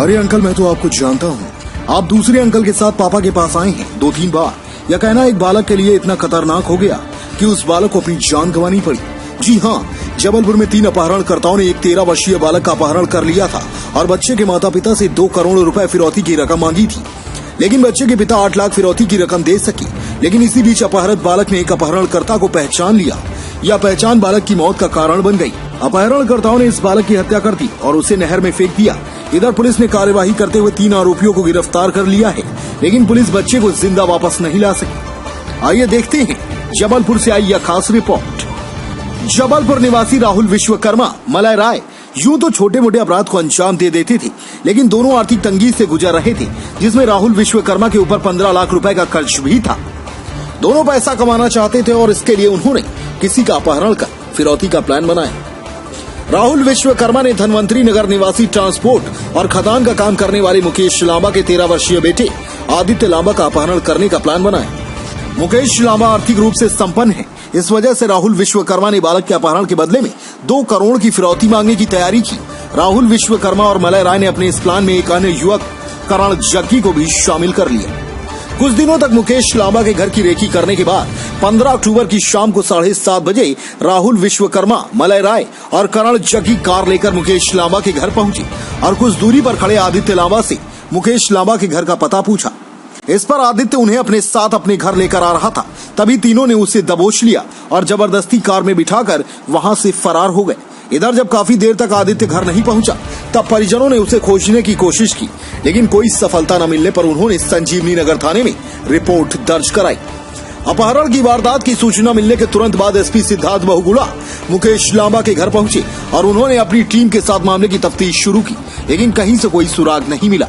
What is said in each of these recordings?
अरे अंकल, मैं तो आपको जानता हूँ। आप दूसरे अंकल के साथ पापा के पास आए हैं 2-3 बार। यह कहना एक बालक के लिए इतना खतरनाक हो गया कि उस बालक को अपनी जान गंवानी पड़ी। जी हाँ, जबलपुर में 3 अपहरणकर्ताओं ने एक 13 वर्षीय बालक का अपहरण कर लिया था और बच्चे के माता पिता से 2 करोड़ रुपए फिरौती की रकम मांगी थी। लेकिन बच्चे के पिता 8 लाख फिरौती की रकम दे सके। लेकिन इसी बीच अपहरित बालक ने एक अपहरणकर्ता को पहचान लिया। यह पहचान बालक की मौत का कारण बन गई। अपहरणकर्ताओं ने इस बालक की हत्या कर दी और उसे नहर में फेंक दिया। इधर पुलिस ने कार्यवाही करते हुए 3 आरोपियों को गिरफ्तार कर लिया है, लेकिन पुलिस बच्चे को जिंदा वापस नहीं ला सकी। आइए देखते हैं जबलपुर से आई यह खास रिपोर्ट। जबलपुर निवासी राहुल विश्वकर्मा, मलय राय यूं तो छोटे मोटे अपराध को अंजाम दे देते थे, लेकिन दोनों आर्थिक तंगी से गुजर रहे थे, जिसमें राहुल विश्वकर्मा के ऊपर 15 लाख रुपए का कर्ज भी था। दोनों पैसा कमाना चाहते थे और इसके लिए उन्होंने किसी का अपहरण कर फिरौती का प्लान बनाया। राहुल विश्वकर्मा ने धनवंतरी नगर निवासी ट्रांसपोर्ट और खदान का काम करने वाले मुकेश लांबा के 13 वर्षीय बेटे आदित्य लांबा का अपहरण करने का प्लान बनाया। मुकेश लांबा आर्थिक रूप से संपन्न है, इस वजह से राहुल विश्वकर्मा ने बालक के अपहरण के बदले में 2 करोड़ की फिरौती मांगने की तैयारी की। राहुल विश्वकर्मा और मलय राय ने अपने इस प्लान में एक अन्य युवक करण जग्गी को भी शामिल कर लिया। कुछ दिनों तक मुकेश लांबा के घर की रेकी करने के बाद 15 अक्टूबर की शाम को 7:30 बजे राहुल विश्वकर्मा, मलय राय और करण जग्गी कार लेकर मुकेश लांबा के घर पहुंचे और कुछ दूरी पर खड़े आदित्य लांबा से मुकेश लांबा के घर का पता पूछा। इस पर आदित्य उन्हें अपने साथ अपने घर लेकर आ रहा था। तभी तीनों ने उसे दबोच लिया और जबरदस्ती कार में बिठाकर वहां से फरार हो गए। इधर जब काफी देर तक आदित्य घर नहीं पहुंचा, तब परिजनों ने उसे खोजने की कोशिश की, लेकिन कोई सफलता न मिलने पर उन्होंने संजीवनी नगर थाने में रिपोर्ट दर्ज कराई। अपहरण की वारदात की सूचना मिलने के तुरंत बाद एसपी सिद्धार्थ बहुगुणा मुकेश लांबा के घर पहुंचे और उन्होंने अपनी टीम के साथ मामले की तफ्तीश शुरू की, लेकिन कहीं से कोई सुराग नहीं मिला।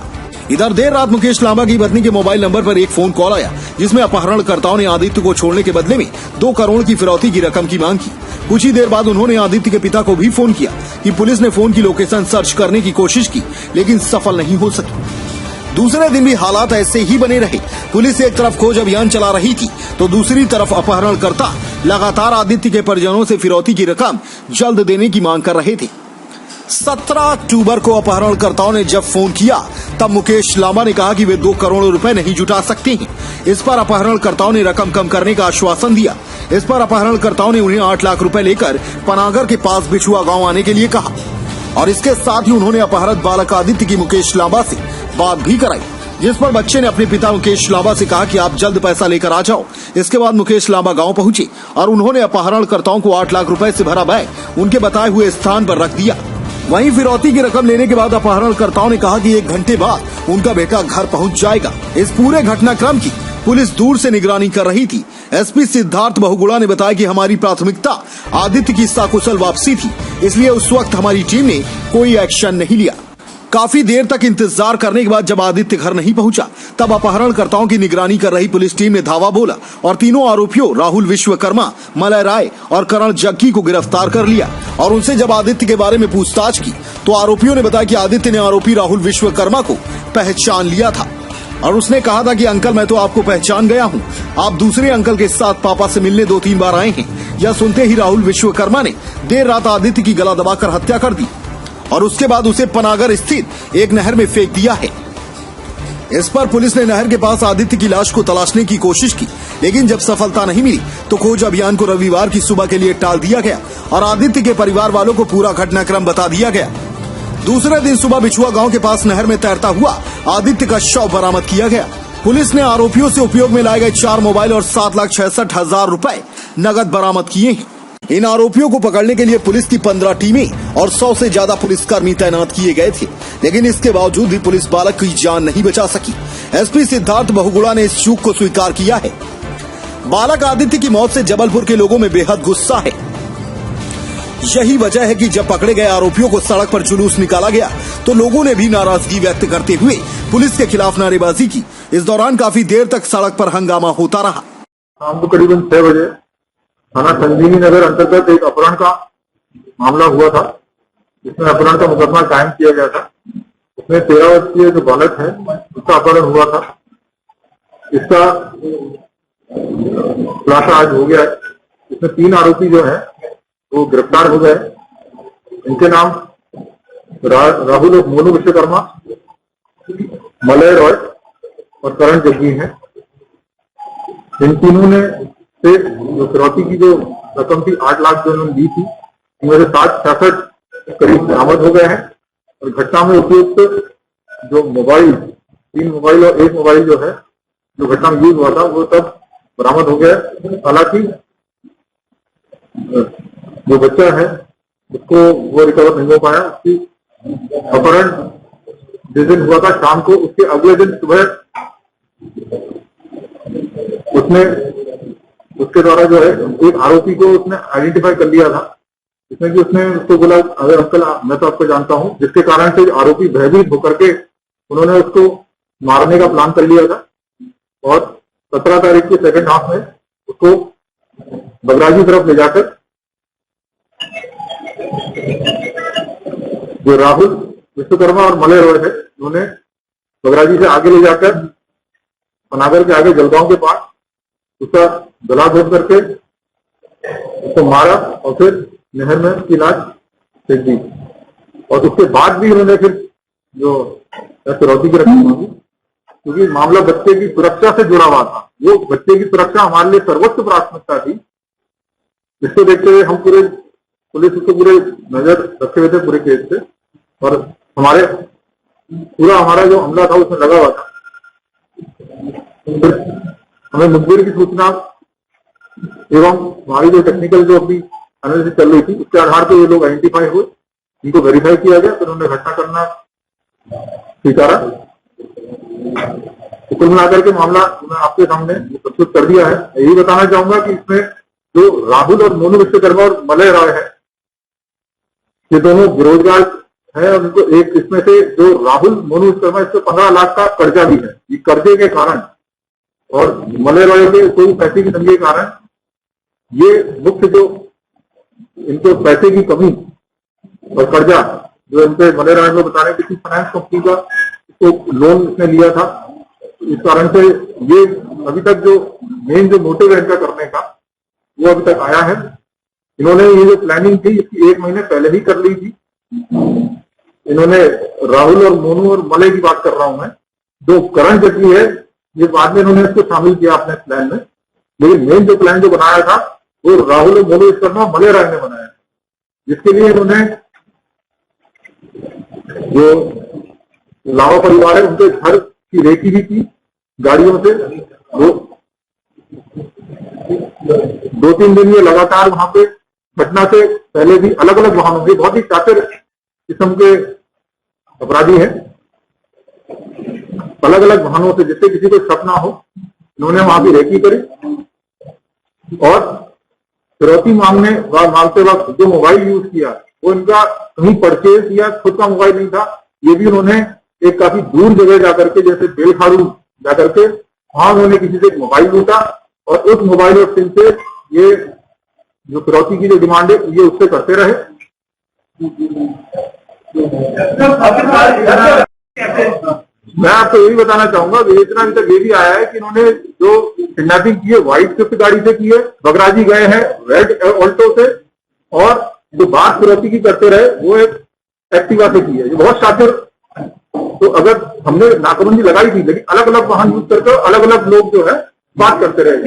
इधर देर रात मुकेश लांबा की पत्नी के मोबाइल नंबर पर एक फोन कॉल आया, जिसमें अपहरणकर्ताओं ने आदित्य को छोड़ने के बदले में 2 करोड़ की फिरौती की रकम की मांग की। कुछ ही देर बाद उन्होंने आदित्य के पिता को भी फोन किया कि पुलिस ने फोन की लोकेशन सर्च करने की कोशिश की, लेकिन सफल नहीं हो सकी। दूसरे दिन भी हालात ऐसे ही बने रहे। पुलिस एक तरफ खोज अभियान चला रही थी, तो दूसरी तरफ अपहरणकर्ता लगातार आदित्य के परिजनों से फिरौती की रकम जल्द देने की मांग कर रहे थे। 17 अक्टूबर को अपहरणकर्ताओं ने जब फोन किया, तब मुकेश लांबा ने कहा कि वे 2 करोड़ रुपए नहीं जुटा सकते हैं। इस पर अपहरणकर्ताओं ने रकम कम करने का आश्वासन दिया। इस पर अपहरणकर्ताओं ने उन्हें 8 लाख रुपए लेकर पनागर के पास बिछुआ गांव आने के लिए कहा और इसके साथ ही उन्होंने अपहरित बालक आदित्य की मुकेश लांबा से बात भी कराई, जिस पर बच्चे ने अपने पिता मुकेश लांबा से कहा कि आप जल्द पैसा लेकर आ जाओ। इसके बाद मुकेश लांबा गांव पहुंचे और उन्होंने अपहरणकर्ताओं को 8 लाख रुपए से भरा बैग उनके बताए हुए स्थान पर रख दिया। वहीं फिरौती की रकम लेने के बाद अपहरणकर्ताओं ने कहा कि 1 घंटे बाद उनका बेटा घर पहुंच जाएगा। इस पूरे घटनाक्रम की पुलिस दूर से निगरानी कर रही थी। एसपी सिद्धार्थ बहुगुणा ने बताया कि हमारी प्राथमिकता आदित्य की सकुशल वापसी थी, इसलिए उस वक्त हमारी टीम ने कोई एक्शन नहीं लिया। काफी देर तक इंतजार करने के बाद जब आदित्य घर नहीं पहुंचा, तब अपहरणकर्ताओं की निगरानी कर रही पुलिस टीम ने धावा बोला और तीनों आरोपियों राहुल विश्वकर्मा, मलय राय और करण जग्गी को गिरफ्तार कर लिया। और उनसे जब आदित्य के बारे में पूछताछ की, तो आरोपियों ने बताया कि आदित्य ने आरोपी राहुल विश्वकर्मा को पहचान लिया था और उसने कहा था कि अंकल, मैं तो आपको पहचान गया हूँ, आप दूसरे अंकल के साथ पापा से मिलने 2-3 बार आए हैं। यह सुनते ही राहुल विश्वकर्मा ने देर रात आदित्य की गला दबाकर हत्या कर दी और उसके बाद उसे पनागर स्थित एक नहर में फेंक दिया है। इस पर पुलिस ने नहर के पास आदित्य की लाश को तलाशने की कोशिश की, लेकिन जब सफलता नहीं मिली तो खोज अभियान को रविवार की सुबह के लिए टाल दिया गया और आदित्य के परिवार वालों को पूरा घटनाक्रम बता दिया गया। दूसरे दिन सुबह बिछुआ गांव के पास नहर में तैरता हुआ आदित्य का शव बरामद किया गया। पुलिस ने आरोपियों से उपयोग में लाए गए 4 मोबाइल और 7,66,000 रुपए नगद बरामद किए हैं। इन आरोपियों को पकड़ने के लिए पुलिस की 15 टीमें और 100 से ज्यादा पुलिसकर्मी तैनात किए गए थे, लेकिन इसके बावजूद भी पुलिस बालक की जान नहीं बचा सकी। एसपी सिद्धार्थ बहुगुणा ने इस चूक को स्वीकार किया है। बालक आदित्य की मौत से जबलपुर के लोगों में बेहद गुस्सा है। यही वजह है कि जब पकड़े गए आरोपियों को सड़क पर जुलूस निकाला गया, तो लोगों ने भी नाराजगी व्यक्त करते हुए पुलिस के खिलाफ नारेबाजी की। इस दौरान काफी देर तक सड़क पर हंगामा होता रहा। शाम को करीबन 6 बजे थाना संजीवनी नगर अंतर्गत एक अपहरण का मामला हुआ था, जिसमें अपहरण का मुकदमा कायम किया गया था। उसमें 13 वर्षीय जो बालक है उसका अपहरण हुआ था। इसका खुलासा आज हो गया है। इसमें 3 आरोपी जो है वो गिरफ्तार हो गए। इनके नाम राहुल मोनू विश्वकर्मा, मलय रॉय और करण जग्गी हैं। इन तीनों ने से जो फिरौती की जो रकम थी 8 लाख जो उन्होंने दी थी, उनमें से 60-66 करीब बरामद हो गए हैं। और घटना में उपयुक्त जो मोबाइल, 3 मोबाइल और 1 मोबाइल जो है जो घटना में यूज हुआ था, वो सब बरामद हो गया। हालांकि जो बच्चा है उसको वो रिकवर नहीं हो पाया। उसकी अपहरण जिस दिन हुआ था शाम को, उसके अगले दिन सुबह उसने उसके द्वारा जो है एक आरोपी को उसने आइडेंटिफाई कर लिया था, जिसमें कि उसने उसको बोला, अगर अंकल मैं तो आपको जानता हूं, जिसके कारण से आरोपी भयभीत होकर के उन्होंने उसको मारने का प्लान कर लिया था। और 17 तारीख के सेकंड हाफ में उसको बगराजी तरफ ले जाकर जो राहुल विश्वकर्मा और मलय रॉय है, उन्होंने बगराजी से आगे ले जाकर पनागर के आगे जलगांव के पास उसका गला घोट करके उसको मारा और फिर नहर में उसकी लाश फेंक दी। और उसके बाद भी उन्होंने फिर जो फिरौती की रकम मांगी, क्योंकि मामला बच्चे की सुरक्षा से जुड़ा हुआ था। वो बच्चे की सुरक्षा हमारे लिए सर्वोच्च प्राथमिकता थी। इसको देखते हुए हम पूरे पुलिस उसको पूरे नजर रखे हुए थे पूरे केस पे, और हमारा जो हमला था उसमें लगा हुआ था। फिर हमें मुखबिर की सूचना एवं हमारी जो टेक्निकल जो अपनी एनालिसिस चल रही थी, उसके आधार पर ये लोग आइडेंटिफाई हुए, इनको वेरीफाई किया गया, फिर उन्होंने घटना करना स्वीकारा। कुल मिलाकर के मामला मैं आपके सामने प्रस्तुत कर दिया है। यही बताना चाहूंगा कि इसमें जो राहुल और मोनू विश्वकर्मा और मलय रॉय है, ये दोनों बेरोजगार है। और उनको एक इसमें से जो राहुल मोनू विश्वकर्मा, इसको 15 लाख का कर्जा भी है। ये कर्जे के कारण और मलय रॉय के कोई पैसे की तंगी के कारण ये मुख्य जो इनको पैसे की कमी और कर्जा जो इनके मलय रॉय को बताने किसी फाइनेंस कंपनी का तो लोन इसने लिया था, इस कारण से ये अभी तक जो मेन जो मोटिव है इनका करने का, वो अभी तक आया है। इन्होंने ये जो प्लानिंग थी इसकी 1 महीने पहले ही कर ली थी। इन्होंने राहुल और मोनू और मलय की बात कर रहा हूं मैं, जो करण जग्गी है ये बाद में इन्होंने इसको शामिल किया अपने प्लान में, लेकिन मेन जो प्लान जो बनाया था वो राहुल और मोनू विश्वकर्मा मलय रॉय ने बनाया, जिसके लिए इन्होंने जो लावा परिवार है उनके घर की रेकी भी की गाड़ियों से। वो 2-3 दिन ये लगातार वहां पे घटना से पहले भी अलग अलग वाहनों में, बहुत ही चातुर किस्म के अपराधी हैं, अलग अलग वाहनों से, जिससे किसी को शक ना हो, इन्होंने वहां की रेकी करी। और फिरौती मांगते वक्त जो मोबाइल यूज किया वो इनका कहीं परचेज या खुद का मोबाइल नहीं था। ये भी उन्होंने एक काफी दूर जगह जाकर के, जैसे बेलखाड़ू जाकर के, वहां उन्होंने किसी से एक मोबाइल लूटा और उस मोबाइल और सिम से ये जो फिरौती की जो डिमांड है ये उससे करते रहे। मैं आपको यही बताना चाहूंगा कि इतना अभी तक ये भी आया है कि इन्होंने जो किडनैपिंग की है व्हाइट स्विफ्ट गाड़ी से की है, बगराजी गए हैं रेड ऑल्टो से, और जो बात फिरौती की करते रहे वो एक एक्टिवा से की है। ये बहुत शातिर। तो अगर हमने नाकाबंदी लगाई थी, लेकिन अलग अलग वाहन यूज करके अलग अलग लोग जो है बात करते रहे।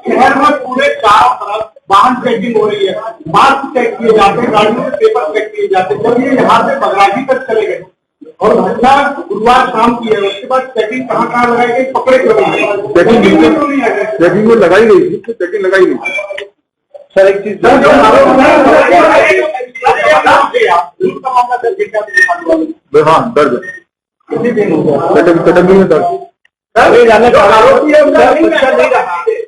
शहर में पूरे चारों तरफ वाहन चेकिंग हो रही है, मास्क चेक किए जाते हैं, गाड़ियों में पेपर चेक किए जाते हैं। जब ये यहाँ से बगराजी तक चले गए और घटना गुरुवार शाम की है, उसके बाद चेकिंग कहाँ लगाई गई, पकड़े क्यों चेकिंग में लगाई गई थी, चेकिंग लगाई गई। सर एक चीज हाँ दर्ज कटंगी में दर्ज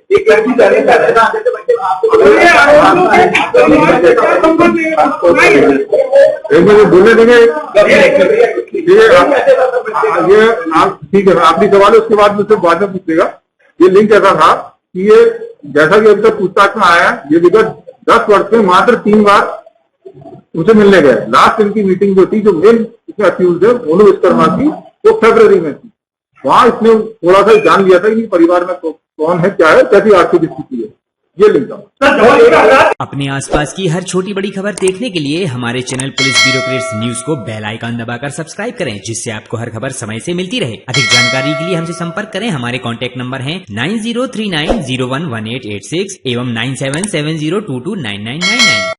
एक लड़की जाने का है ना, बोलने देंगे ये आप ठीक है, आखिरी सवाल है, उसके बाद मुझसे बाद में पूछेगा। ये लिंक ऐसा था कि ये जैसा कि अभी तक पूछताछ में आया, ये विगत 10 वर्ष में मात्र 3 बार उनसे मिलने गए। लास्ट इनकी मीटिंग जो थी, जो मेन इसमें अक्यूज है मोनू विश्वकर्मा की, वो फरवरी में थी। वहां इसने थोड़ा सा जान लिया था कि परिवार में कौन है, क्या है, कैसी आर्थिक स्थिति है। ये लिखता हूँ। सर धौली का अपराध अपने आसपास की हर छोटी बड़ी खबर देखने के लिए हमारे चैनल पुलिस ब्यूरोक्रेट्स न्यूज को बेल आइकन दबाकर सब्सक्राइब करें, जिससे आपको हर खबर समय से मिलती रहे। अधिक जानकारी के लिए हमसे संपर्क करें। हमारे कॉन्टैक्ट नंबर हैं 9039011886 एवं 9770229999।